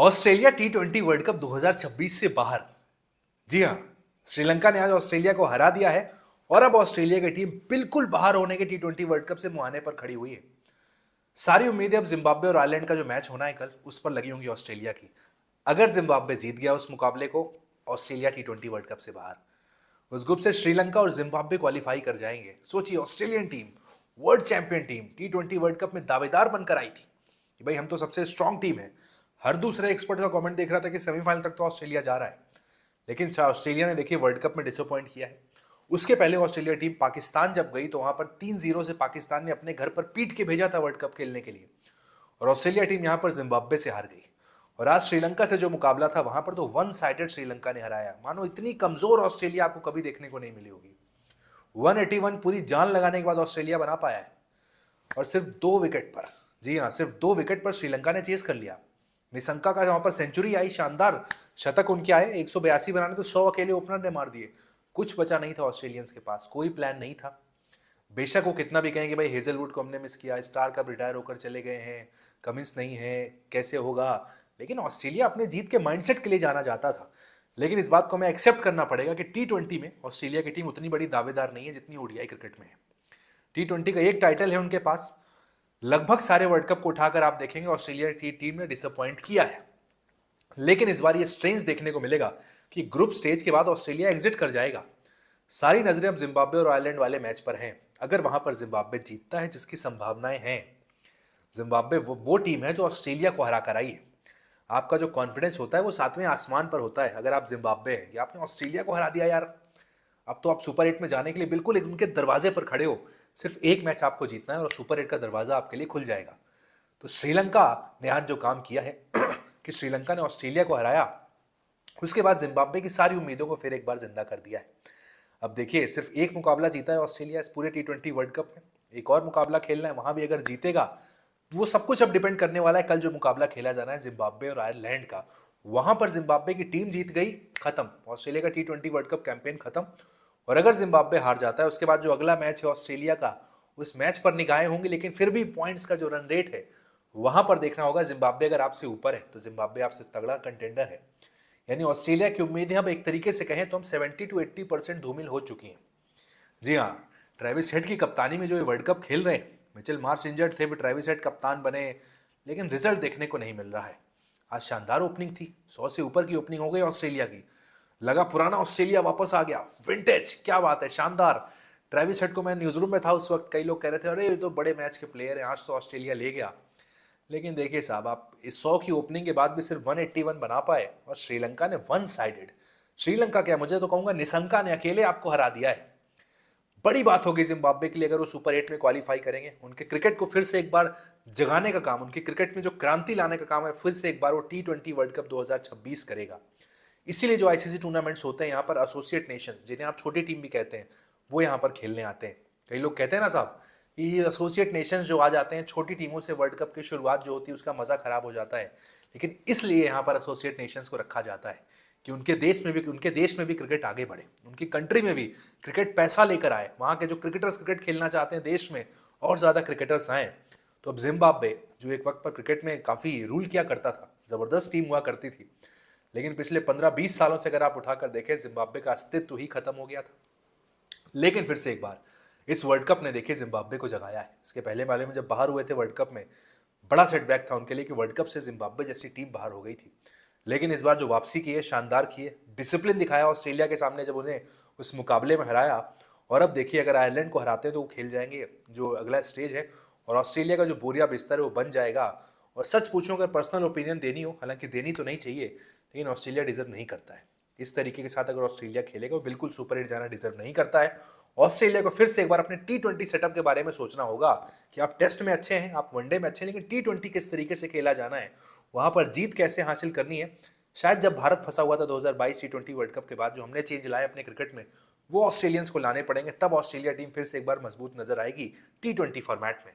Australia टी20 world cup 2026 से बाहर। जी हां, श्रीलंका ने आज ऑस्ट्रेलिया को हरा दिया है और अब ऑस्ट्रेलिया की टीम बिल्कुल बाहर होने के टी20 वर्ल्ड कप से मुहाने पर खड़ी हुई है। सारी उम्मीदें अब जिम्बाब्वे और आयरलैंड का जो मैच होना है कल, उस पर लगी होंगी ऑस्ट्रेलिया की। अगर जिम्बाब्वे जीत गया उस मुकाबले को, ऑस्ट्रेलिया टी20 वर्ल्ड कप से बाहर। उस ग्रुप से श्रीलंका और जिम्बाब्वे क्वालिफाई कर जाएंगे। सोचिए, Australian team, world champion team, टी20 वर्ल्ड कप में दावेदार बनकर आई थी कि भाई हम तो सबसे स्ट्रांग टीम है। हर दूसरे एक्सपर्ट का कमेंट देख रहा था कि सेमीफाइनल तक तो ऑस्ट्रेलिया जा रहा है, लेकिन ऑस्ट्रेलिया ने देखिए वर्ल्ड कप में डिसअपॉइंट किया है। उसके पहले ऑस्ट्रेलिया टीम पाकिस्तान जब गई तो वहां पर 3-0 से पाकिस्तान ने अपने घर पर पीट के भेजा था वर्ल्ड कप खेलने के लिए, और ऑस्ट्रेलिया टीम यहां पर जिम्बाब्वे से हार गई। और आज श्रीलंका से जो मुकाबला था वहां पर तो वन साइडेड श्रीलंका ने हराया। मानो इतनी कमजोर ऑस्ट्रेलिया आपको कभी देखने को नहीं मिली होगी। 181 पूरी जान लगाने के बाद ऑस्ट्रेलिया बना पाया है, और सिर्फ 2 विकेट पर, जी हाँ, सिर्फ 2 विकेट पर श्रीलंका ने चेस कर लिया। निशंका का वहां पर सेंचुरी आई, शानदार शतक उनके आए, 182 बनाने तो 100 अकेले ओपनर ने मार दिए। कुछ बचा नहीं था ऑस्ट्रेलियंस के पास, कोई प्लान नहीं था। बेशक वो कितना भी कहें कि भाई हेजलवुड को हमने मिस किया, स्टार कब रिटायर होकर चले गए हैं, कमिंस नहीं है, कैसे होगा, लेकिन ऑस्ट्रेलिया अपने जीत के माइंडसेट के लिए जाना जाता था। लेकिन इस बात को हमें एक्सेप्ट करना पड़ेगा कि टी20 में ऑस्ट्रेलिया की टीम उतनी बड़ी दावेदार नहीं है जितनी ओडीआई क्रिकेट में है। टी20 का एक टाइटल है उनके पास। लगभग सारे वर्ल्ड कप को उठाकर आप देखेंगे ऑस्ट्रेलिया की टीम ने डिसअपॉइंट किया है। लेकिन इस बार ये स्ट्रेंज देखने को मिलेगा कि ग्रुप स्टेज के बाद ऑस्ट्रेलिया एग्जिट कर जाएगा। सारी नजरें अब जिम्बाब्वे और आयरलैंड वाले मैच पर हैं। अगर वहां पर जिम्बाब्वे जीतता है, जिसकी संभावनाएं हैं, जिम्बाब्वे वो टीम है जो ऑस्ट्रेलिया को हरा कर आई है। आपका जो कॉन्फिडेंस होता है वो 7वें आसमान पर होता है। अगर आप जिम्बाब्वे हैं कि आपने ऑस्ट्रेलिया को हरा दिया यार, अब तो आप सुपर 8 में जाने के लिए बिल्कुल उनके दरवाजे पर खड़े हो। सिर्फ एक मैच आपको जीतना है और सुपर 8 का दरवाजा आपके लिए खुल जाएगा। तो श्रीलंका ने आज जो काम किया है कि श्रीलंका ने ऑस्ट्रेलिया को हराया, उसके बाद जिम्बाब्वे की सारी उम्मीदों को फिर एक बार जिंदा कर दिया है। अब देखिए, सिर्फ एक मुकाबला जीता है ऑस्ट्रेलिया इस पूरे टी20 वर्ल्ड कप में। एक और मुकाबला खेलना है, वहां भी अगर जीतेगा वो सब कुछ अब डिपेंड करने वाला है कल जो मुकाबला खेला जाना है जिम्बाब्वे और आयरलैंड का। वहां पर जिम्बाब्वे की टीम जीत गई, खत्म, ऑस्ट्रेलिया का टी20 वर्ल्ड कप कैंपेन खत्म। और अगर जिम्बाब्वे हार जाता है, उसके बाद जो अगला मैच है ऑस्ट्रेलिया का, उस मैच पर निगाहें होंगी, लेकिन फिर भी पॉइंट्स का जो रन रेट है वहां पर देखना होगा। जिम्बाब्वे अगर आपसे ऊपर है तो जिम्बाब्वे आपसे तगड़ा कंटेंडर है। यानी ऑस्ट्रेलिया की उम्मीदें अब एक तरीके से कहें तो हम 70 to 80% धूमिल हो चुकी हैं। जी हाँ, ट्रेविस हेड की कप्तानी में जो ये वर्ल्ड कप खेल रहे हैं, मिचेल मार्श इंजर्ड थे, ट्रेविस हेड कप्तान बने, लेकिन रिजल्ट देखने को नहीं मिल रहा है। आज शानदार ओपनिंग थी, 100 से ऊपर की ओपनिंग हो गई ऑस्ट्रेलिया की। लगा पुराना ऑस्ट्रेलिया वापस आ गया, विंटेज, क्या बात है, शानदार। ट्रेविस हेड को मैं न्यूज रूम में था उस वक्त, कई लोग कह रहे थे अरे ये तो बड़े मैच के प्लेयर हैं, आज तो ऑस्ट्रेलिया ले गया। लेकिन देखिए साहब, आप इस 100 की ओपनिंग के बाद भी सिर्फ 181 बना पाए, और श्रीलंका ने वन साइडेड, श्रीलंका क्या, मुझे तो कहूंगा निशंका ने अकेले आपको हरा दिया है। बड़ी बात होगी जिम्बाब्वे के लिए अगर वो सुपर 8 में क्वालिफाई करेंगे। उनके क्रिकेट को फिर से एक बार जगाने का काम, उनके क्रिकेट में जो क्रांति लाने का काम है, फिर से एक बार वो टी20 वर्ल्ड कप 2026 करेगा। इसीलिए जो आईसीसी टूर्नामेंट्स होते हैं यहाँ पर, एसोसिएट नेशंस, जिन्हें आप छोटी टीम भी कहते हैं, वो यहाँ पर खेलने आते हैं। कई लोग कहते हैं ना साहब, ये एसोसिएट नेशंस जो आ जाते हैं, छोटी टीमों से वर्ल्ड कप की शुरुआत जो होती है उसका मजा खराब हो जाता है। लेकिन इसलिए यहाँ पर एसोसिएट नेशंस को रखा जाता है कि उनके देश में भी क्रिकेट आगे बढ़े, उनकी कंट्री में भी क्रिकेट पैसा लेकर आए, वहाँ के जो क्रिकेटर्स क्रिकेट खेलना चाहते हैं देश में और ज़्यादा क्रिकेटर्स आए। तो अब जिम्बाब्वे, जो एक वक्त पर क्रिकेट में काफ़ी रूल किया करता था, ज़बरदस्त टीम हुआ करती थी, लेकिन पिछले 15-20 सालों से अगर आप उठाकर देखें, जिम्बाब्वे का अस्तित्व ही खत्म हो गया था। लेकिन फिर से एक बार इस वर्ल्ड कप ने देखिए जिम्बाब्वे को जगाया है। इसके पहले वाले में जब बाहर हुए थे वर्ल्ड कप में, बड़ा सेटबैक था उनके लिए कि वर्ल्ड कप से जिम्बाब्वे जैसी टीम बाहर हो गई थी। लेकिन इस बार जो वापसी की है, शानदार की है, डिसिप्लिन दिखाया ऑस्ट्रेलिया के सामने जब उन्हें उस मुकाबले में हराया। और अब देखिए, अगर आयरलैंड को हराते हैं तो वो खेल जाएंगे जो अगला स्टेज है, और ऑस्ट्रेलिया का जो बोरिया बिस्तर है वो बन जाएगा। और सच पूछूं, अगर पर्सनल ओपिनियन देनी हो, हालांकि देनी तो नहीं चाहिए, लेकिन ऑस्ट्रेलिया डिजर्व नहीं करता है। इस तरीके के साथ अगर ऑस्ट्रेलिया खेलेगा, वो बिल्कुल सुपर 8 जाना डिजर्व नहीं करता है। ऑस्ट्रेलिया को फिर से एक बार अपने टी20 सेटअप के बारे में सोचना होगा कि आप टेस्ट में अच्छे हैं, आप वनडे में अच्छे हैं, लेकिन टी20 किस तरीके से खेला जाना है, वहां पर जीत कैसे हासिल करनी है। शायद जब भारत फंसा हुआ था 2022 टी20 वर्ल्ड कप के बाद, जो हमने चेंज लाए अपने क्रिकेट में, वो ऑस्ट्रेलियंस को लाने पड़ेंगे, तब ऑस्ट्रेलिया टीम फिर से एक बार मजबूत नजर आएगी टी20 फॉर्मेट में।